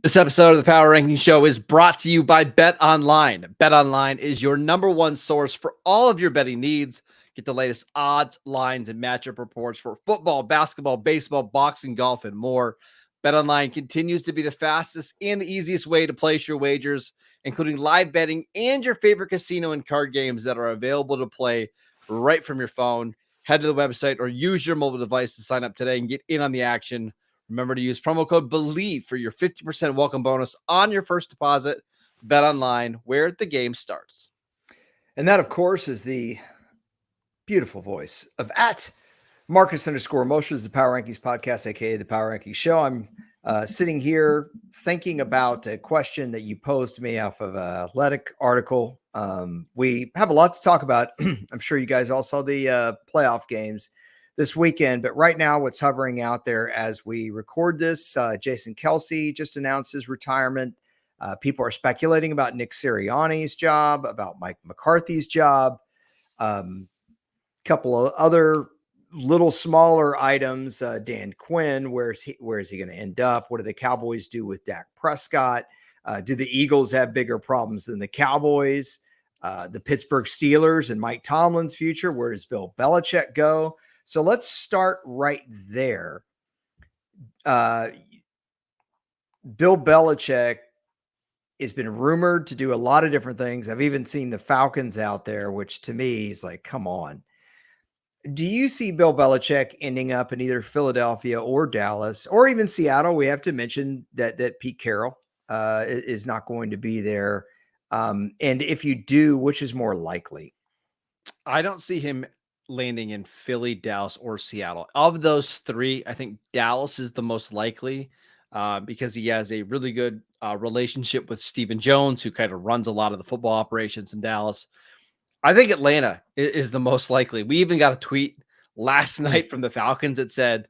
This episode of the Power Ranking Show is brought to you by Bet Online. Bet Online is your number one source for all of your betting needs. Get the latest odds, lines, and matchup reports for football, basketball, baseball, boxing, golf, and more. Bet Online continues to be the fastest and the easiest way to place your wagers, including live betting and your favorite casino and card games that are available to play right from your phone. Head to the website or use your mobile device to sign up today and get in on the action. Remember to use promo code BELIEVE for your 50% welcome bonus on your first deposit. Bet Online, where the game starts. And that, of course, is the beautiful voice of @Marcus_Mosher, the Power Rankings podcast, aka the Power Rankings Show. I'm sitting here thinking about a question that you posed to me off of an Athletic article. We have a lot to talk about. I'm sure you guys all saw the playoff games this weekend, but right now what's hovering out there as we record this, Jason Kelce just announced his retirement. People are speculating about Nick Sirianni's job, about Mike McCarthy's job, couple of other little smaller items. Dan Quinn, where is he going to end up? What do the Cowboys do with Dak Prescott? Do the Eagles have bigger problems than the Cowboys? The Pittsburgh Steelers and Mike Tomlin's future, where does Bill Belichick go? So let's start right there. Bill Belichick has been rumored to do a lot of different things. I've even seen the Falcons out there, which to me is like, come on. Do you see Bill Belichick ending up in either Philadelphia or Dallas or even Seattle? We have to mention that Pete Carroll is not going to be there. And if you do, which is more likely? I don't see him landing in Philly, Dallas, or Seattle. Of those three, I think Dallas is the most likely because he has a really good relationship with Stephen Jones, who kind of runs a lot of the football operations in Dallas. I think Atlanta is the most likely. We even got a tweet last night from the Falcons that said,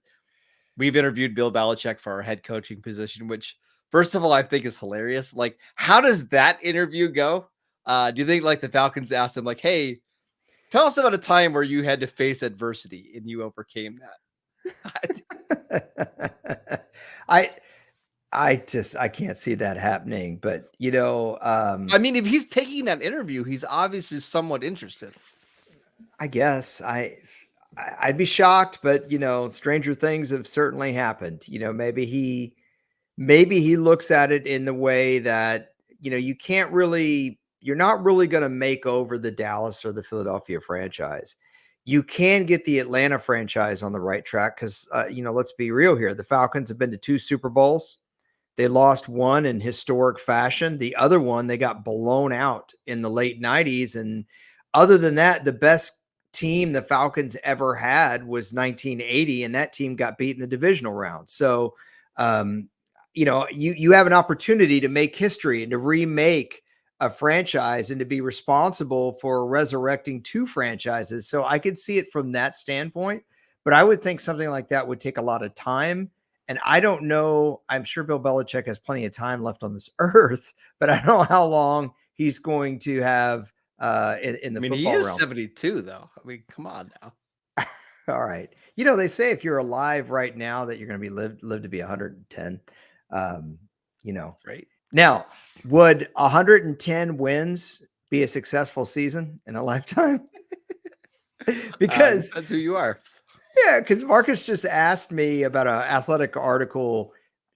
we've interviewed Bill Belichick for our head coaching position, which, first of all, I think is hilarious. Like, how does that interview go? Do you think like the Falcons asked him like, hey, tell us about a time where you had to face adversity and you overcame that? I can't see that happening, but I mean, if he's taking that interview, he's obviously somewhat interested. I guess I'd be shocked, but stranger things have certainly happened. Maybe he looks at it in the way that, you're not really going to make over the Dallas or the Philadelphia franchise. You can get the Atlanta franchise on the right track because, let's be real here. The Falcons have been to 2 Super Bowls. They lost one in historic fashion. The other one, they got blown out in the late 90s. And other than that, the best team the Falcons ever had was 1980, and that team got beat in the divisional round. So, you have an opportunity to make history and to remake a franchise and to be responsible for resurrecting 2 franchises. So I could see it from that standpoint, but I would think something like that would take a lot of time. And I don't know, I'm sure Bill Belichick has plenty of time left on this earth, but I don't know how long he's going to have in the football he is realm. 72 though. I mean, come on now. All right. They say if you're alive right now that you're going to be live to be 110. Right. Now, would 110 wins be a successful season in a lifetime? Because that's who you are. Yeah, because Marcus just asked me about an Athletic article,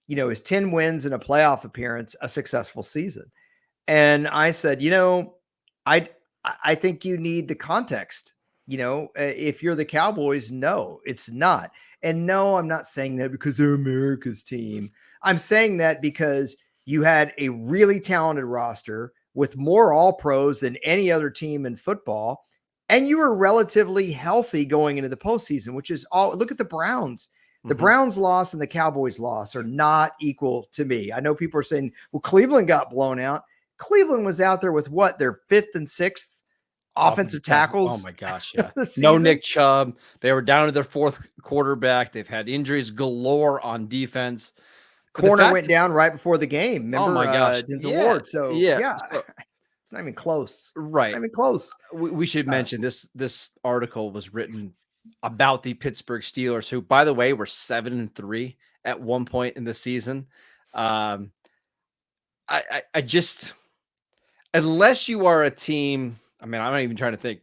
is 10 wins in a playoff appearance a successful season? And I said, I think you need the context. If you're the Cowboys, no, it's not. And no, I'm not saying that because they're America's team. I'm saying that because you had a really talented roster with more all-pros than any other team in football. And you were relatively healthy going into the postseason, which is all. Look at the Browns. The Browns loss and the Cowboys loss are not equal to me. I know people are saying, well, Cleveland got blown out. Cleveland was out there with what? Their 5th and 6th offensive tackles. Oh my gosh. Yeah. No Nick Chubb. They were down to their 4th quarterback. They've had injuries galore on defense. Corner went down right before the game. Remember, oh my gosh. Denzel Ward. So yeah. It's not even close. Right. Not even close. We should mention this article was written about the Pittsburgh Steelers, who, by the way, were 7-3 at one point in the season. I just, unless you are a team, I mean, I'm not even trying to think.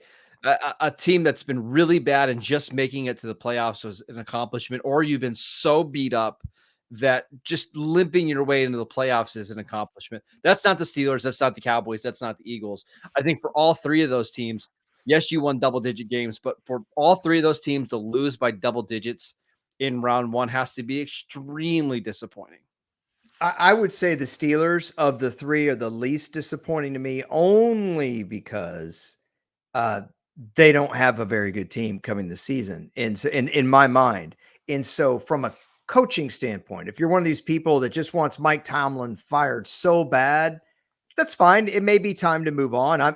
A team that's been really bad and just making it to the playoffs was an accomplishment, or you've been so beat up that just limping your way into the playoffs is an accomplishment. That's not the Steelers. That's not the Cowboys. That's not the Eagles. I think for all three of those teams, yes, you won double-digit games, but for all three of those teams to lose by double digits in round one has to be extremely disappointing. I would say the Steelers of the three are the least disappointing to me, only because uh, they don't have a very good team coming this season, and so in my mind. And so, from a coaching standpoint, if you're one of these people that just wants Mike Tomlin fired so bad, that's fine. It may be time to move on. I'm,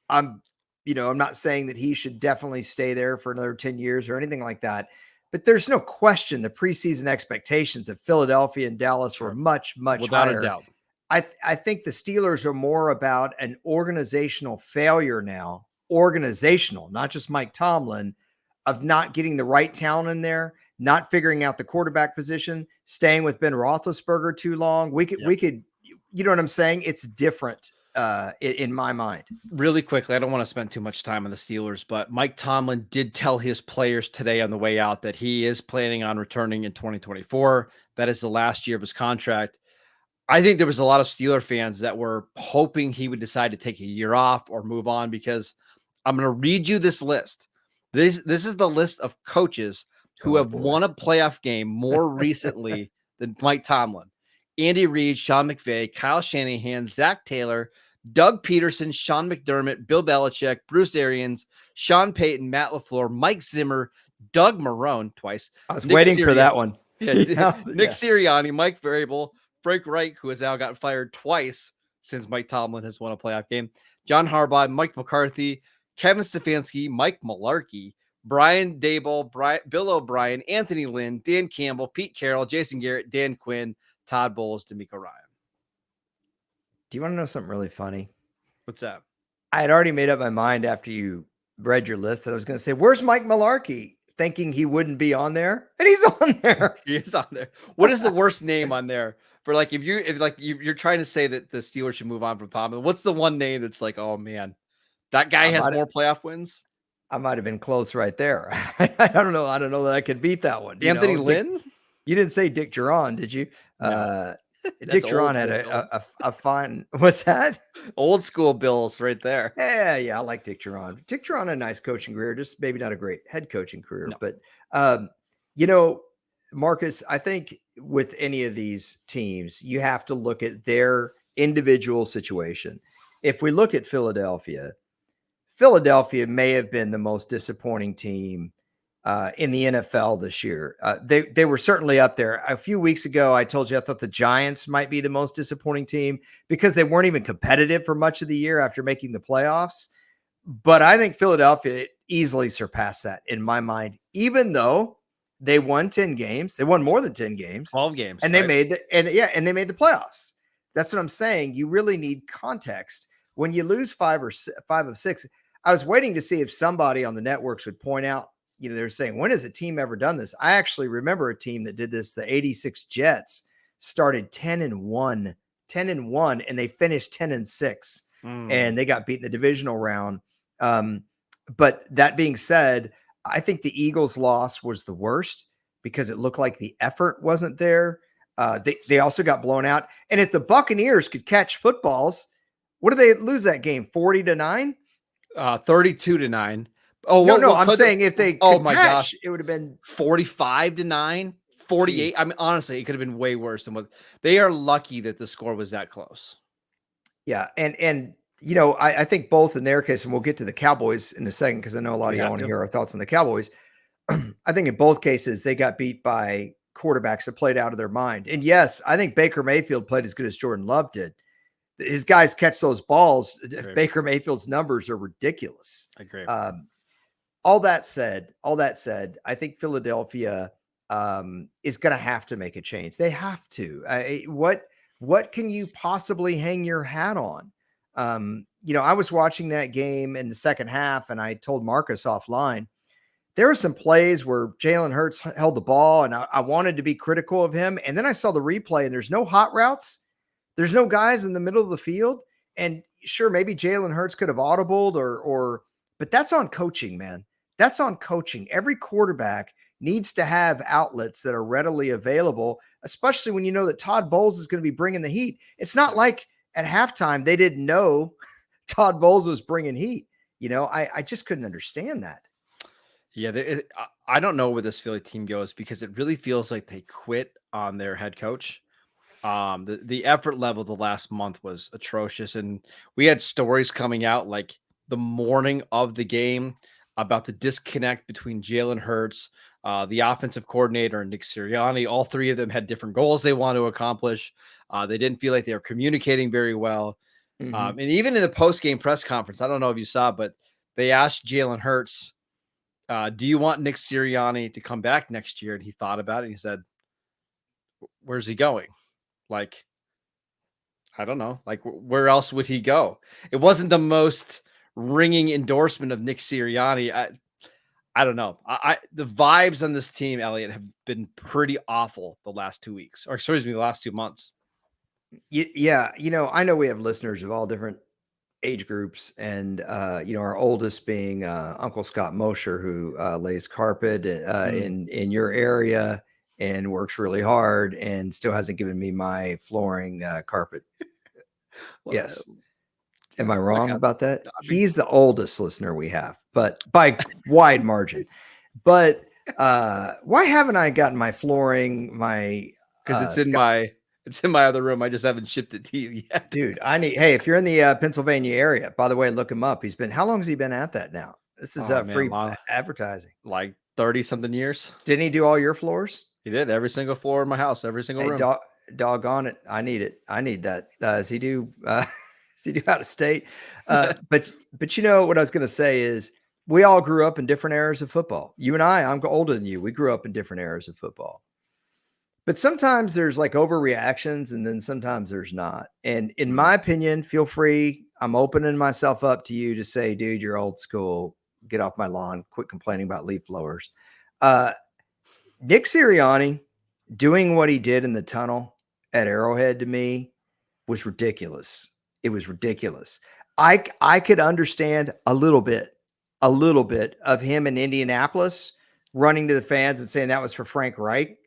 I'm not saying that he should definitely stay there for another 10 years or anything like that. But there's no question the preseason expectations of Philadelphia and Dallas were much, much Without higher. a doubt. I think the Steelers are more about an organizational failure now, organizational, not just Mike Tomlin, of not getting the right talent in there, not figuring out the quarterback position, staying with Ben Roethlisberger too long. We could, you know what I'm saying? It's different in my mind. Really quickly, I don't want to spend too much time on the Steelers, but Mike Tomlin did tell his players today on the way out that he is planning on returning in 2024. That is the last year of his contract. I think there was a lot of Steeler fans that were hoping he would decide to take a year off or move on, because I'm going to read you this list. This is the list of coaches who have won a playoff game more recently than Mike Tomlin. Andy Reid, Sean McVay, Kyle Shanahan, Zach Taylor, Doug Peterson, Sean McDermott, Bill Belichick, Bruce Arians, Sean Payton, Matt LaFleur, Mike Zimmer, Doug Marrone twice. I was waiting for that one. Nick Sirianni, Mike Vrabel, Frank Reich, who has now gotten fired twice since Mike Tomlin has won a playoff game, John Harbaugh, Mike McCarthy, Kevin Stefanski, Mike Mularkey, Brian Daboll, Bill O'Brien, Anthony Lynn, Dan Campbell, Pete Carroll, Jason Garrett, Dan Quinn, Todd Bowles, D'Amico Ryan. Do you want to know something really funny? What's that? I had already made up my mind after you read your list that I was going to say, where's Mike Mularkey? Thinking he wouldn't be on there, and he's on there. He is on there. What is the worst name on there for, like, if you're trying to say that the Steelers should move on from Tomlin? What's the one name that's like, oh man, that guy has more playoff wins? I might have been close right there. I don't know. I don't know that I could beat that one. Anthony Lynn? You didn't say Dick Duran, did you? No. Dick Duran had a fine. What's that? Old school Bills right there. Yeah, I like Dick Duran. Dick Duran had a nice coaching career, just maybe not a great head coaching career. No. But Marcus, I think with any of these teams, you have to look at their individual situation. If we look at Philadelphia may have been the most disappointing team in the NFL this year. They were certainly up there. A few weeks ago, I told you I thought the Giants might be the most disappointing team because they weren't even competitive for much of the year after making the playoffs. But I think Philadelphia easily surpassed that in my mind, even though they won 10 games. They won more than 10 games. 12 games. And they made they made the playoffs. That's what I'm saying. You really need context. When you lose 5 of 6, I was waiting to see if somebody on the networks would point out, they're saying, when has a team ever done this? I actually remember a team that did this. The 86 Jets started 10-1, and they finished 10-6, and they got beat in the divisional round. But that being said, I think the Eagles' loss was the worst because it looked like the effort wasn't there. They also got blown out. And if the Buccaneers could catch footballs, what did they lose that game? 40-9? 32-9. Oh, no, I'm saying if they could catch, it would have been 45-9, 48. Jeez. I mean, honestly, it could have been way worse than what they are. Lucky that the score was that close. Yeah. And I think both in their case, and we'll get to the Cowboys in a second, because I know a lot of y'all want to hear our thoughts on the Cowboys. I think in both cases, they got beat by quarterbacks that played out of their mind. And yes, I think Baker Mayfield played as good as Jordan Love did. His guys catch those balls. Baker Mayfield's numbers are ridiculous. I agree. All that said, I think Philadelphia is going to have to make a change. They have to. What can you possibly hang your hat on? I was watching that game in the second half, and I told Marcus offline, there were some plays where Jalen Hurts held the ball, and I wanted to be critical of him. And then I saw the replay, and there's no hot routes. There's no guys in the middle of the field. And sure, maybe Jalen Hurts could have audibled but that's on coaching, man. That's on coaching. Every quarterback needs to have outlets that are readily available, especially when you know that Todd Bowles is going to be bringing the heat. It's not like at halftime they didn't know Todd Bowles was bringing heat. I just couldn't understand that. Yeah, I don't know where this Philly team goes because it really feels like they quit on their head coach. The effort level the last month was atrocious, and we had stories coming out like the morning of the game about the disconnect between Jalen Hurts, the offensive coordinator, and Nick Sirianni. All three of them had different goals they want to accomplish. They didn't feel like they were communicating very well. And even in the post-game press conference, I don't know if you saw, but they asked Jalen Hurts, do you want Nick Sirianni to come back next year? And he thought about it. And he said, where's he going? Like, I don't know. Like, where else would he go? It wasn't the most ringing endorsement of Nick Sirianni. I don't know. The vibes on this team, Elliot, have been pretty awful the last 2 weeks, or excuse me, the last 2 months. Yeah. I know we have listeners of all different age groups, and our oldest being Uncle Scott Mosher, who lays carpet in your area and works really hard and still hasn't given me my flooring carpet. Well, yes. Am I wrong okay. about that? He's the oldest listener we have, but by wide margin. But why haven't I gotten my flooring, because it's in my other room. I just haven't shipped it to you yet. Dude, hey, if you're in the Pennsylvania area, by the way, look him up. How long has he been at that now? This is free advertising. Like 30 something years. Didn't he do all your floors? He did every single floor in my house, every single room. Doggone it. I need it. I need that. Does he do out of state? But what I was going to say is we all grew up in different eras of football. You and I'm older than you. We grew up in different eras of football. But sometimes there's like overreactions, and then sometimes there's not. And in my opinion, feel free. I'm opening myself up to you to say, dude, you're old school. Get off my lawn. Quit complaining about leaf blowers. Nick Sirianni doing what he did in the tunnel at Arrowhead to me was ridiculous. It was ridiculous. I could understand a little bit of him in Indianapolis running to the fans and saying that was for Frank Reich.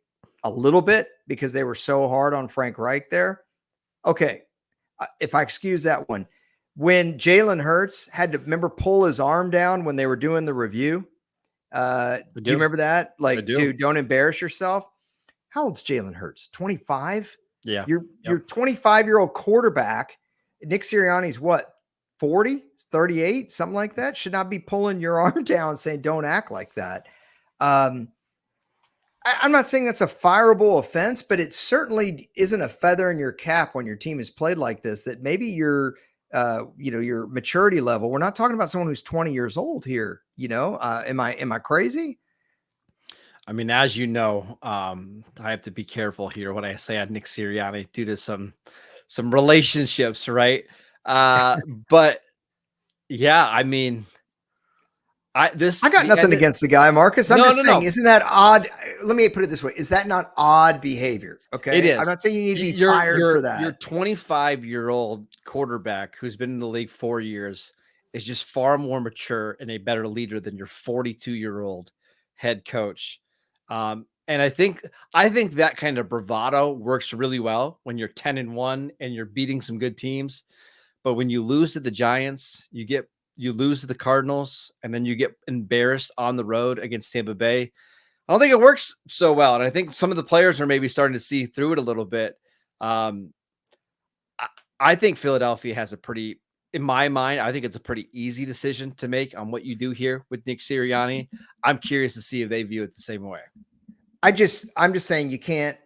A little bit, because they were so hard on Frank Reich there. Okay. If I excuse that one, when Jalen Hurts had to pull his arm down when they were doing the review. Do you remember that? Like, dude, don't embarrass yourself. How old's Jalen Hurts? 25. Yeah. You're 25-year-old quarterback. Nick Sirianni's what? 40, 38, something like that. Should not be pulling your arm down saying, don't act like that. I'm not saying that's a fireable offense, but it certainly isn't a feather in your cap when your team is played like this, that maybe your maturity level. We're not talking about someone who's 20 years old here. Am I crazy? I mean, as you know, I have to be careful here what I say on Nick Sirianni due to some relationships, right? But yeah, I mean, I got nothing against the guy, Marcus. I'm just saying, isn't that odd? Let me put it this way. Is that not odd behavior? Okay. It is. I'm not saying you need to be fired for that. Your 25-year-old quarterback who's been in the league 4 years is just far more mature and a better leader than your 42-year-old head coach. And I think that kind of bravado works really well when you're 10-1 and you're beating some good teams. But when you lose to the Giants, you lose to the Cardinals, and then you get embarrassed on the road against Tampa Bay. I don't think it works so well. And I think some of the players are maybe starting to see through it a little bit. I think Philadelphia has in my mind, I think it's a pretty easy decision to make on what you do here with Nick Sirianni. I'm curious to see if they view it the same way. I'm just saying you can't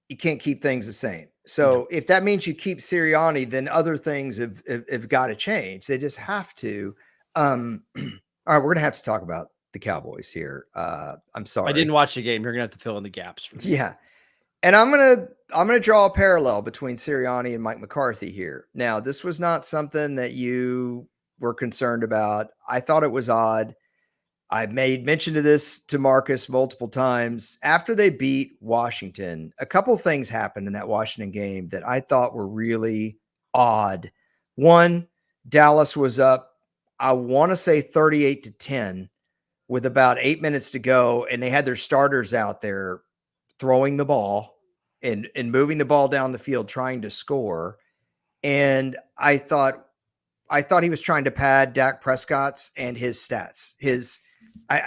keep things the same. So if that means you keep Sirianni, then other things have got to change. They just have to. All right, we're gonna have to talk about the Cowboys here. I'm sorry, I didn't watch the game. You're gonna have to fill in the gaps for me. Yeah, and I'm gonna draw a parallel between Sirianni and Mike McCarthy here. Now, this was not something that you were concerned about. I thought it was odd. I made mention of this to Marcus multiple times. After they beat Washington, a couple things happened in that Washington game that I thought were really odd. One, Dallas was up, I want to say 38-10 with about 8 minutes to go, and they had their starters out there throwing the ball and moving the ball down the field trying to score. And I thought he was trying to pad Dak Prescott's and his stats.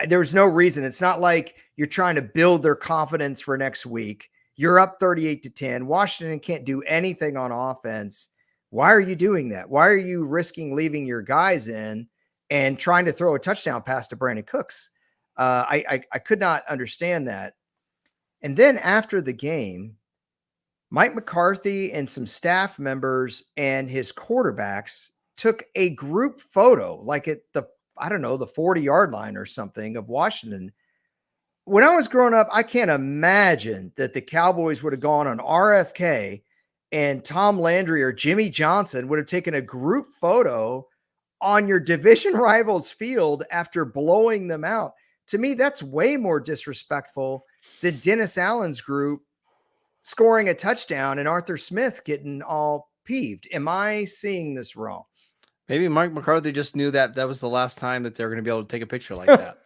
There was no reason. It's not like you're trying to build their confidence for next week. You're up 38-10. Washington can't do anything on offense. Why are you doing that? Why are you risking leaving your guys in and trying to throw a touchdown pass to Brandon Cooks? I could not understand that. And then after the game, Mike McCarthy and some staff members and his quarterbacks took a group photo, like at the 40-yard line or something of Washington. When I was growing up, I can't imagine that the Cowboys would have gone on RFK and Tom Landry or Jimmy Johnson would have taken a group photo on your division rivals field after blowing them out. To me, that's way more disrespectful than Dennis Allen's group scoring a touchdown and Arthur Smith getting all peeved. Am I seeing this wrong? Maybe Mike McCarthy just knew that was the last time that they're going to be able to take a picture like that.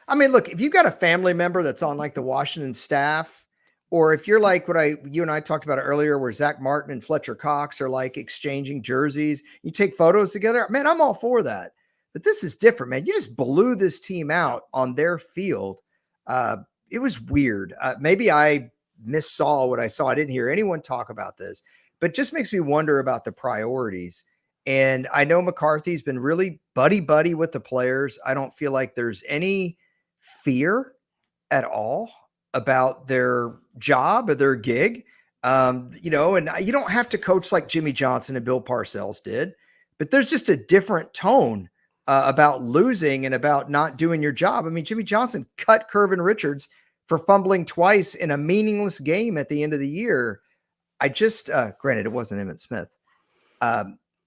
I mean, look, if you've got a family member that's on like the Washington staff, or if you're like you and I talked about earlier, where Zach Martin and Fletcher Cox are like exchanging jerseys, you take photos together, man, I'm all for that. But this is different, man. You just blew this team out on their field. It was weird. Maybe I missaw what I saw. I didn't hear anyone talk about this, but it just makes me wonder about the priorities. And I know McCarthy's been really buddy with the players. I don't feel like there's any fear at all about their job or their gig. And you don't have to coach like Jimmy Johnson and Bill Parcells did, but there's just a different tone about losing and about not doing your job. I mean, Jimmy Johnson cut Curvin Richards for fumbling twice in a meaningless game at the end of the year. I just, granted, it wasn't Emmitt Smith.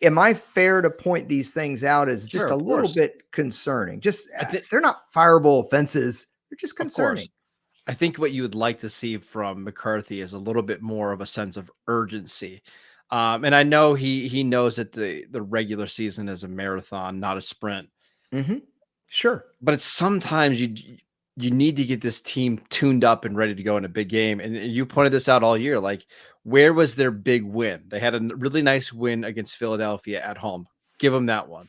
Am I fair to point these things out as just a little bit concerning? Just they're not fireable offenses. They're just concerning. I think what you would like to see from McCarthy is a little bit more of a sense of urgency. And I know he knows that the regular season is a marathon, not a sprint. Mm-hmm. Sure. But it's sometimes you need to get this team tuned up and ready to go in a big game. And you pointed this out all year. Like, where was their big win? They had a really nice win against Philadelphia at home. Give them that one.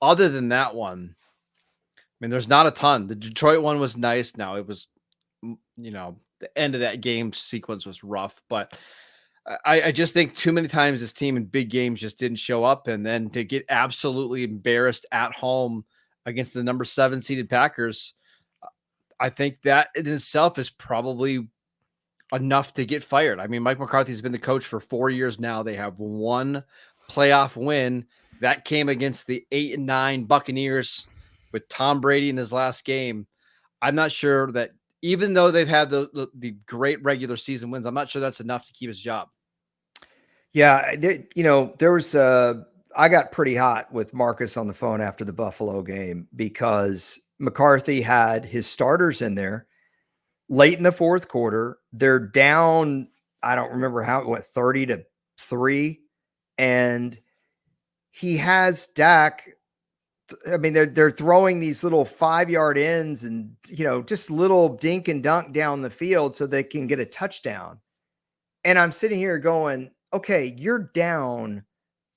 Other than that one, I mean, there's not a ton. The Detroit one was nice. Now it was, the end of that game sequence was rough, but I just think too many times this team in big games just didn't show up. And then to get absolutely embarrassed at home against the number 7 seeded Packers, I think that in itself is probably enough to get fired. I mean, Mike McCarthy's been the coach for 4 years now. They have one playoff win. That came against the 8-9 Buccaneers with Tom Brady in his last game. I'm not sure that, even though they've had the great regular season wins, I'm not sure that's enough to keep his job. Yeah, there was I got pretty hot with Marcus on the phone after the Buffalo game because McCarthy had his starters in there late in the fourth quarter. They're down, I don't remember how it went, 30-3. And he has Dak. I mean, they're throwing these little 5-yard ends and, just little dink and dunk down the field so they can get a touchdown. And I'm sitting here going, okay, you're down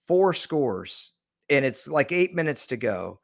4 scores and it's like 8 minutes to go.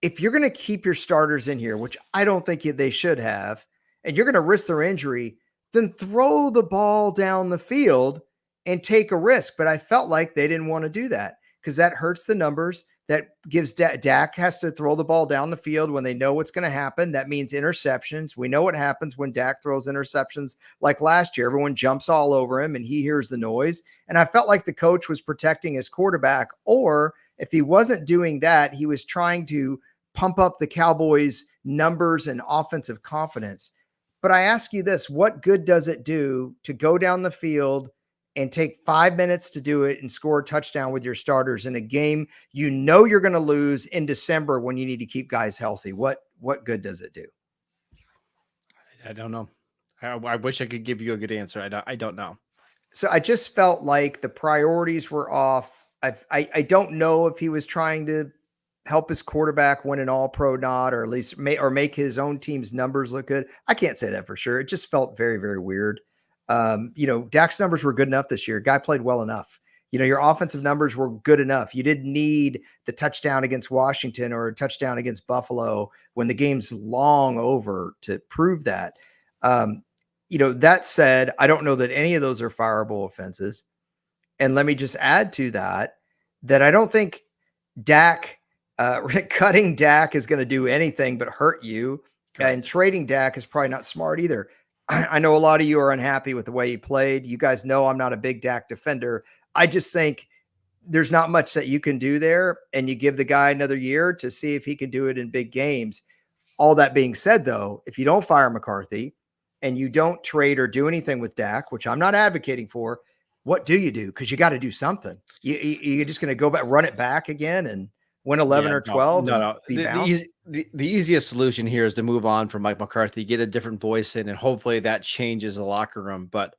If you're going to keep your starters in here, which I don't think they should have, and you're going to risk their injury, then throw the ball down the field and take a risk. But I felt like they didn't want to do that because that hurts the numbers. That gives Dak has to throw the ball down the field when they know what's going to happen. That means interceptions. We know what happens when Dak throws interceptions. Like last year, everyone jumps all over him and he hears the noise. And I felt like the coach was protecting his quarterback, or if he wasn't doing that, he was trying to pump up the Cowboys' numbers and offensive confidence. But I ask you this, what good does it do to go down the field and take 5 minutes to do it and score a touchdown with your starters in a game you know you're going to lose in December when you need to keep guys healthy? What good does it do? I don't know. I wish I could give you a good answer. I don't know. So I just felt like the priorities were off. I don't know if he was trying to help his quarterback win an all-pro nod, or at least make his own team's numbers look good. I can't say that for sure. It just felt very, very weird. Dak's numbers were good enough this year. Guy played well enough. Your offensive numbers were good enough. You didn't need the touchdown against Washington or a touchdown against Buffalo when the game's long over to prove that. That said, I don't know that any of those are fireable offenses. And let me just add to that I don't think Dak, cutting Dak is going to do anything but hurt you. Correct. And trading Dak is probably not smart either. I know a lot of you are unhappy with the way he played. You guys know I'm not a big Dak defender. I just think there's not much that you can do there, and you give the guy another year to see if he can do it in big games. All that being said, though, if you don't fire McCarthy and you don't trade or do anything with Dak, which I'm not advocating for, what do you do? Because you got to do something. You're just going to go back, run it back again, and win 11 or 12. No. The easiest solution here is to move on from Mike McCarthy, get a different voice in, and hopefully that changes the locker room. But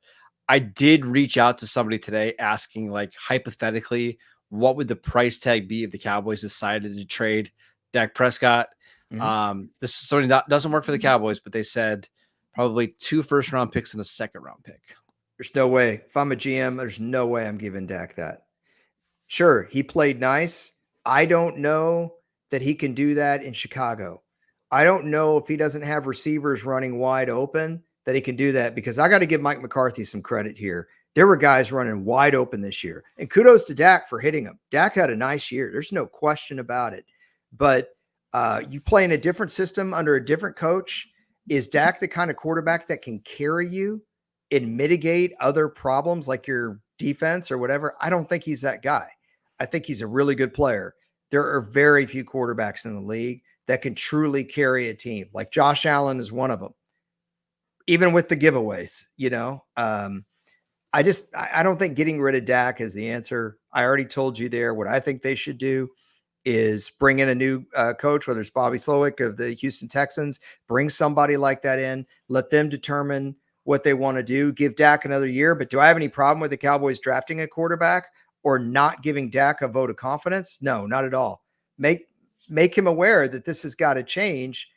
I did reach out to somebody today asking, like, hypothetically, what would the price tag be if the Cowboys decided to trade Dak Prescott? Mm-hmm. This is something that doesn't work for the Cowboys, but they said probably 2 first-round picks and a second-round pick. There's no way. If I'm a GM, there's no way I'm giving Dak that. Sure, he played nice. I don't know that he can do that in Chicago. I don't know if he doesn't have receivers running wide open that he can do that, because I got to give Mike McCarthy some credit here. There were guys running wide open this year, and kudos to Dak for hitting them. Dak had a nice year. There's no question about it. But you play in a different system under a different coach. Is Dak the kind of quarterback that can carry you and mitigate other problems like your defense or whatever? I don't think he's that guy. I think he's a really good player. There are very few quarterbacks in the league that can truly carry a team. Like Josh Allen is one of them, even with the giveaways. I don't think getting rid of Dak is the answer. I already told you there. What I think they should do is bring in a new coach, whether it's Bobby Slowick of the Houston Texans, bring somebody like that in, let them determine what they want to do, give Dak another year. But do I have any problem with the Cowboys drafting a quarterback or not giving Dak a vote of confidence? No, not at all. Make him aware that this has got to change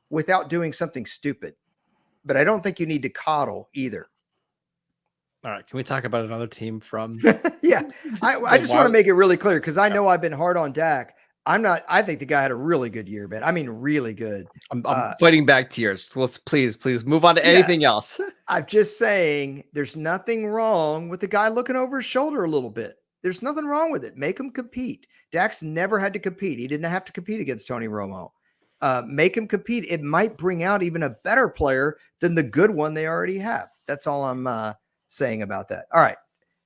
without doing something stupid. But I don't think you need to coddle either. All right. Can we talk about another team from? Yeah. I just want to make it really clear, because I know I've been hard on Dak. I think the guy had a really good year, man. I mean, really good. I'm fighting back tears. Let's please move on to anything else. I'm just saying there's nothing wrong with the guy looking over his shoulder a little bit. There's nothing wrong with it. Make him compete. Dak's never had to compete. He didn't have to compete against Tony Romo. Make him compete. It might bring out even a better player than the good one they already have. That's all I'm saying about that. All right.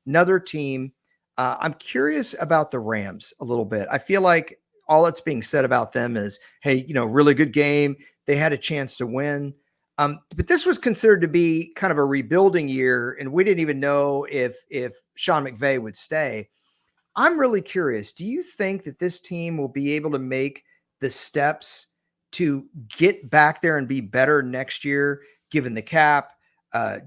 Another team. I'm curious about the Rams a little bit. I feel like all that's being said about them is, hey, really good game. They had a chance to win. But this was considered to be kind of a rebuilding year, and we didn't even know if Sean McVay would stay. I'm really curious. Do you think that this team will be able to make the steps to get back there and be better next year, given the cap,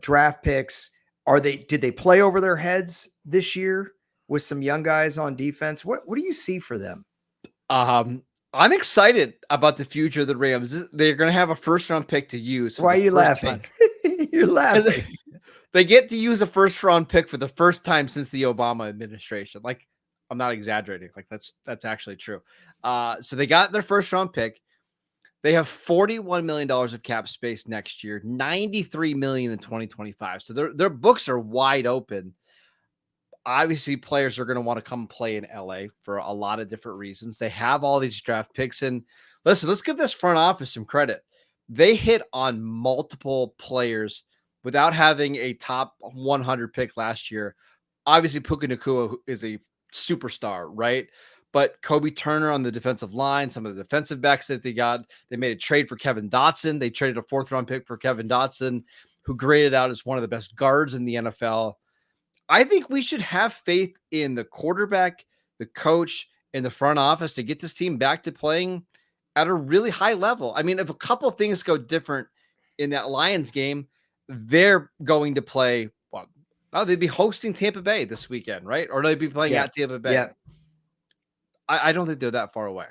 draft picks? Did they play over their heads this year with some young guys on defense? What do you see for them? I'm excited about the future of the Rams. They're going to have a first-round pick to use. Why are you laughing? You're laughing. They get to use a first-round pick for the first time since the Obama administration. Like, I'm not exaggerating. Like, that's actually true. So they got their first-round pick. They have $41 million of cap space next year, $93 million in 2025. So their books are wide open. Obviously, players are going to want to come play in LA for a lot of different reasons. They have all these draft picks. And listen, let's give this front office some credit. They hit on multiple players without having a top 100 pick last year. Obviously, Puka Nacua is a superstar, right? But Kobe Turner on the defensive line, some of the defensive backs that they got, they made a trade for Kevin Dotson. They traded a 4th round pick for Kevin Dotson, who graded out as one of the best guards in the NFL. I think we should have faith in the quarterback, the coach, and the front office to get this team back to playing at a really high level. I mean, if a couple of things go different in that Lions game, they're going to play. Well, they'd be hosting Tampa Bay this weekend, right? Or they'd be playing Yeah. at Tampa Bay. Yeah. I don't think they're that far away.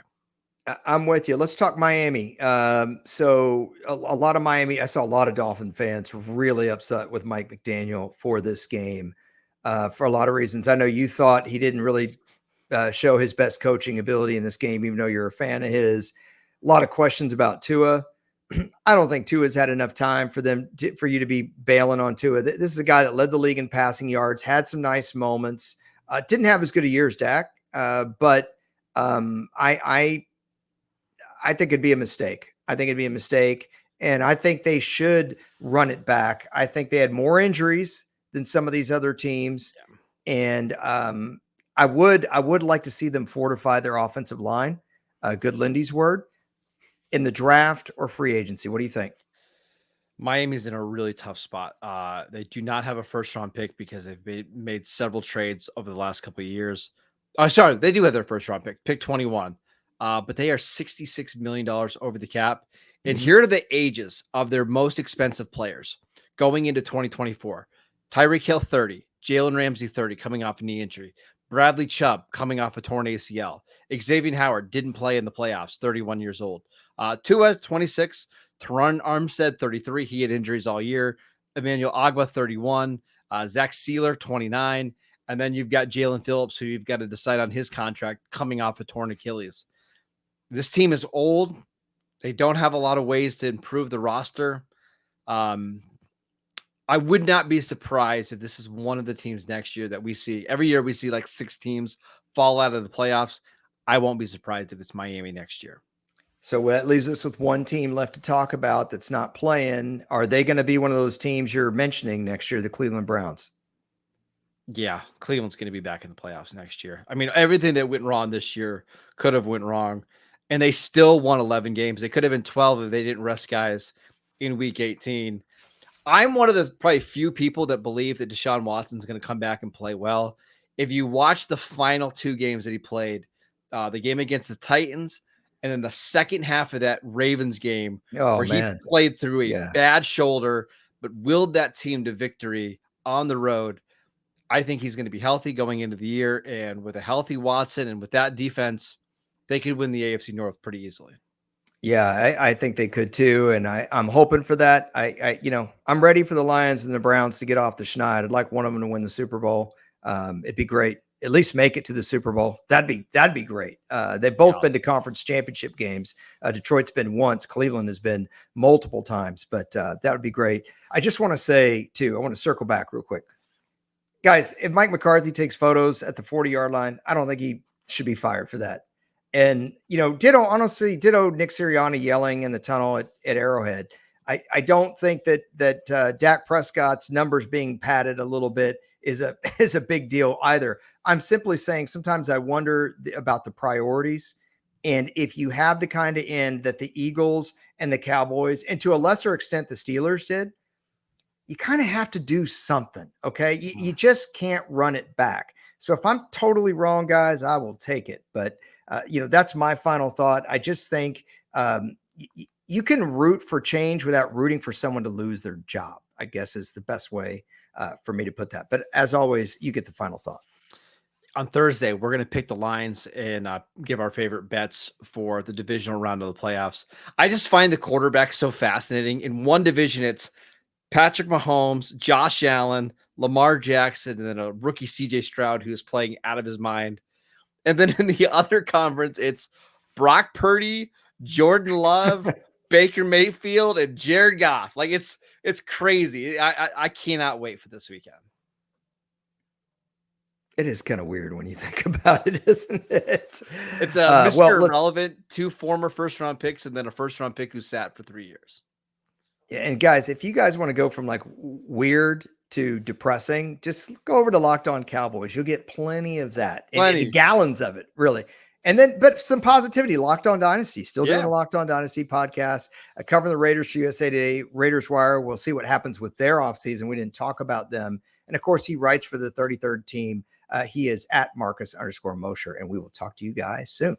I'm with you. Let's talk Miami. So a lot of Miami, I saw a lot of Dolphin fans really upset with Mike McDaniel for this game for a lot of reasons. I know you thought he didn't really show his best coaching ability in this game, even though you're a fan of his. A lot of questions about Tua. I don't think Tua's had enough time for you to be bailing on Tua. This is a guy that led the league in passing yards, had some nice moments, didn't have as good a year as Dak, but I think it'd be a mistake. I think it'd be a mistake. And I think they should run it back. I think they had more injuries than some of these other teams. Yeah. And I would like to see them fortify their offensive line. Good Lindy's word in the draft or free agency. What do you think? Miami's in a really tough spot. They do not have a first round pick because they've made several trades over the last couple of years. Oh, sorry, they do have their first round pick 21. But they are $66 million over the cap. And here are the ages of their most expensive players going into 2024. Tyreek Hill, 30. Jalen Ramsey, 30, coming off a knee injury. Bradley Chubb, coming off a torn ACL. Xavier Howard didn't play in the playoffs, 31 years old. Tua, 26. Teron Armstead, 33. He had injuries all year. Emmanuel Agba, 31. Zach Sealer, 29. And then you've got Jalen Phillips, who you've got to decide on his contract, coming off a torn Achilles. This team is old. They don't have a lot of ways to improve the roster. I would not be surprised if this is one of the teams next year that we see. Every year we see like 6 teams fall out of the playoffs. I won't be surprised if it's Miami next year. So that leaves us with one team left to talk about that's not playing. Are they going to be one of those teams you're mentioning next year, the Cleveland Browns? Yeah, Cleveland's going to be back in the playoffs next year. I mean, everything that went wrong this year could have went wrong. And they still won 11 games. They could have been 12 if they didn't rest guys in week 18. I'm one of the probably few people that believe that Deshaun Watson's going to come back and play well. If you watch the final 2 games that he played, the game against the Titans and then the second half of that Ravens game where he played through a bad shoulder but willed that team to victory on the road, I think he's going to be healthy going into the year. And with a healthy Watson and with that defense, they could win the AFC North pretty easily. Yeah, I think they could too. And I'm hoping for that. I'm ready for the Lions and the Browns to get off the schneid. I'd like one of them to win the Super Bowl. It'd be great. At least make it to the Super Bowl. That'd be great. They've both been to conference championship games. Detroit's been once. Cleveland has been multiple times, but that would be great. I just want to say too, I want to circle back real quick. Guys, if Mike McCarthy takes photos at the 40-yard line, I don't think he should be fired for that. And, ditto Nick Sirianni yelling in the tunnel at Arrowhead. I don't think that Dak Prescott's numbers being padded a little bit is a big deal either. I'm simply saying sometimes I wonder about the priorities. And if you have the kind of end that the Eagles and the Cowboys, and to a lesser extent the Steelers did, you kind of have to do something, okay? You just can't run it back. So if I'm totally wrong, guys, I will take it. But that's my final thought. I just think you can root for change without rooting for someone to lose their job, I guess is the best way for me to put that. But as always, you get the final thought. On Thursday, we're going to pick the lines and give our favorite bets for the divisional round of the playoffs. I just find the quarterback so fascinating. In one division, it's Patrick Mahomes, Josh Allen, Lamar Jackson, and then a rookie CJ Stroud who's playing out of his mind. And then in the other conference, it's Brock Purdy, Jordan Love, Baker Mayfield, and Jared Goff. Like it's crazy. I cannot wait for this weekend. It is kind of weird when you think about it, isn't it? It's a Mr. Irrelevant, 2 former first-round picks, and then a first-round pick who sat for 3 years. And guys, if you guys want to go from like weird to depressing, just go over to Locked On Cowboys. You'll get plenty of that. And gallons of it, really. And then, but some positivity. Locked On Dynasty, still doing the Locked On Dynasty podcast. Covering the Raiders for USA Today, Raiders Wire. We'll see what happens with their offseason. We didn't talk about them And of course, he writes for the 33rd team. He is at Marcus_Mosher, and we will talk to you guys soon.